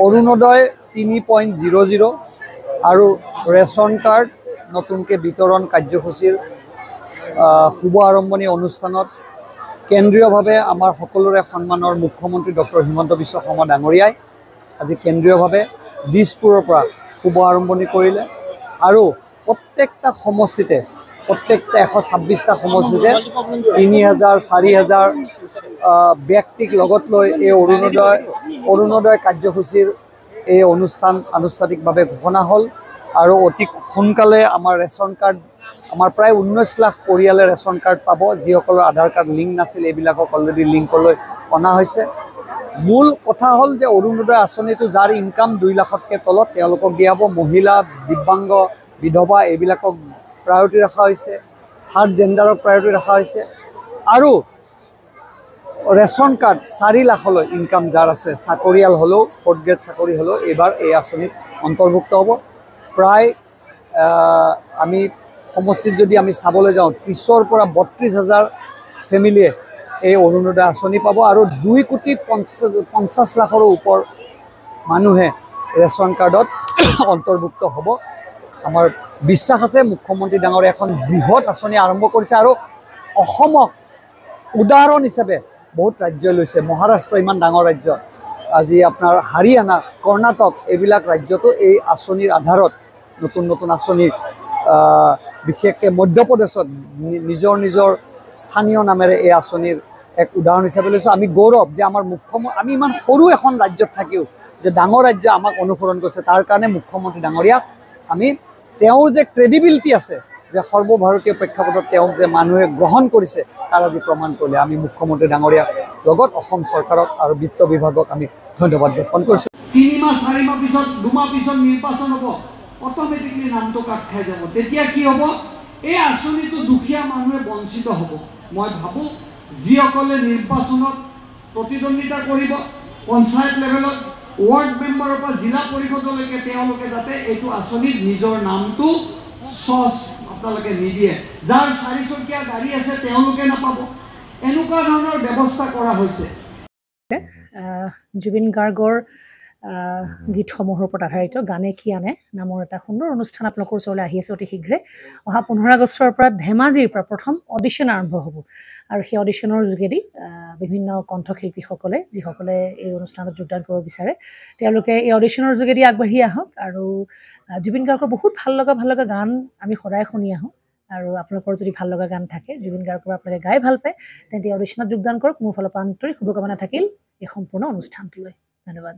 অৰুণোদয় 3.00 আৰু ration card নতুনকৈ বিতৰণ কাৰ্যসূচীৰ শুভ আৰম্ভণি অনুষ্ঠানত কেন্দ্ৰীয়ভাৱে আমাৰ সকলোৰে সন্মানৰ মুখ্যমন্ত্ৰী ডক্টৰ হিমন্ত বিশ্ব শৰ্মা ডাঙৰীয়াই আজি কেন্দ্ৰীয়ভাৱে দিছপুৰৰ পৰা শুভ আৰম্ভণি কৰিলে আৰু প্ৰত্যেকটা সমষ্টিতে প্ৰত্যেকটা 126টা সমষ্টিতে 3000 4000 ব্যক্তিক লগত লৈ এই অৰুণোদয় কাৰ্যসূচীৰ এই অনুষ্ঠান আনুষ্ঠানিকভাৱে ঘোষণা হ'ল আৰু অতি সোনকালে আমাৰ ৰেচন কাৰ্ড আমাৰ প্ৰায় 19 লাখ পৰিয়ালে ৰেচন কাৰ্ড পাব যিসকলৰ আধাৰ কাৰ্ড লিংক নাছিল এইবিলাকক অলৰেডি লিংকলৈ অনা হৈছে। মূল কথা হ'ল যে অৰুণোদয় আঁচনিটো যাৰ ইনকাম 2 লাখতকৈ তলত তেওঁলোকক দিয়া হ'ব। মহিলা দিব্যাংগ বিধৱা এইবিলাকক প্ৰায়ৰিটি ৰখা হৈছে, থাৰ্ড জেণ্ডাৰক প্ৰায়ৰিটি ৰখা হৈছে আৰু ৰেচন কাৰ্ড 4 লাখলৈ ইনকাম যাৰ আছে চাকৰিয়াল হ'লেও 4th গ্ৰেড চাকৰি হ'লেও এইবাৰ এই আঁচনিত অন্তৰ্ভুক্ত হ'ব। প্ৰায় আমি সমষ্টিত যদি আমি চাবলৈ যাওঁ 30ৰ পৰা 32,000 ফেমিলিয়ে এই অৰুণোদয় আঁচনি পাব আৰু 2,50,00,000 লাখৰো ওপৰ মানুহে ৰেচন কাৰ্ডত অন্তৰ্ভুক্ত হ'ব। আমাৰ বিশ্বাস আছে মুখ্যমন্ত্ৰী ডাঙৰীয়াই এখন বৃহৎ আঁচনি আৰম্ভ কৰিছে আৰু অসমক উদাহৰণ হিচাপে বহুত ৰাজ্যই লৈছে। মহাৰাষ্ট্ৰ ইমান ডাঙৰ ৰাজ্য, আজি আপোনাৰ হাৰিয়ানা কৰ্ণাটক এইবিলাক ৰাজ্যতো এই আঁচনিৰ আধাৰত নতুন নতুন আঁচনি বিশেষকৈ মধ্যপ্ৰদেশত নিজৰ স্থানীয় নামেৰে এই আঁচনিৰ এক উদাহৰণ হিচাপে লৈছোঁ। আমি গৌৰৱ যে আমাৰ আমি ইমান সৰু এখন ৰাজ্যত থাকিও যে ডাঙৰ ৰাজ্য আমাক অনুসৰণ কৰিছে তাৰ কাৰণে মুখ্যমন্ত্ৰী ডাঙৰীয়াক আমি তেওঁৰ যে ক্ৰেডিবিলিটি আছে যে সৰ্বভাৰতীয় প্ৰেক্ষাপটত তেওঁক যে মানুহে গ্ৰহণ কৰিছে তাৰ আজি প্ৰমাণ কৰিলে। আমি মুখ্যমন্ত্ৰী ডাঙৰীয়াক লগত অসম চৰকাৰক আৰু বিত্ত বিভাগক আমি ধন্যবাদ জ্ঞাপন কৰিছোঁ। 3 মাহ 4 মাহ পিছত 2 মাহ পিছত নিৰ্বাচন হ'ব, অট'মেটিকলি নামটো কাট খাই যাব। তেতিয়া কি হ'ব? এই আঁচনিটো দুখীয়া মানুহে বঞ্চিত হ'ব। মই ভাবোঁ যিসকলে নিৰ্বাচনত প্ৰতিদ্বন্দ্বিতা কৰিব পঞ্চায়ত লেভেলত ৱাৰ্ড মেম্বাৰৰ পৰা জিলা পৰিষদলৈকে তেওঁলোকে যাতে এইটো আঁচনিত নিজৰ নামটো আপোনালোকে নিদিয়ে। যাৰ 4 চকীয়া গাড়ী আছে তেওঁলোকে নাপাব। এনেকুৱা ধৰণৰ ব্যৱস্থা কৰা হৈছে। জুবিন গাৰ্গৰ গীতসমূহৰ ওপৰত আধাৰিত গানে কি আনে নামৰ এটা সুন্দৰ অনুষ্ঠান আপোনালোকৰ ওচৰলৈ আহি আছে অতি শীঘ্ৰে। অহা 15 আগষ্টৰ পৰা ধেমাজিৰ পৰা প্ৰথম অডিশ্যন আৰম্ভ হ'ব আৰু সেই অডিশ্যনৰ যোগেদি বিভিন্ন কণ্ঠশিল্পীসকলে যিসকলে এই অনুষ্ঠানত যোগদান কৰিব বিচাৰে তেওঁলোকে এই অডিশ্যনৰ যোগেদি আগবাঢ়ি আহক আৰু জুবিন গাৰ্গৰ বহুত ভাল লগা গান আমি সদায় শুনি আহোঁ আৰু আপোনালোকৰ যদি ভাল লগা গান থাকে জুবিন গাৰ্গৰ আপোনালোকে গাই ভাল পায় তেন্তে অডিশ্যনত যোগদান কৰক। মোৰ ফালৰ পৰা আন্তৰিক শুভকামনা থাকিল এই সম্পূৰ্ণ অনুষ্ঠানটোলৈ। ধন্যবাদ।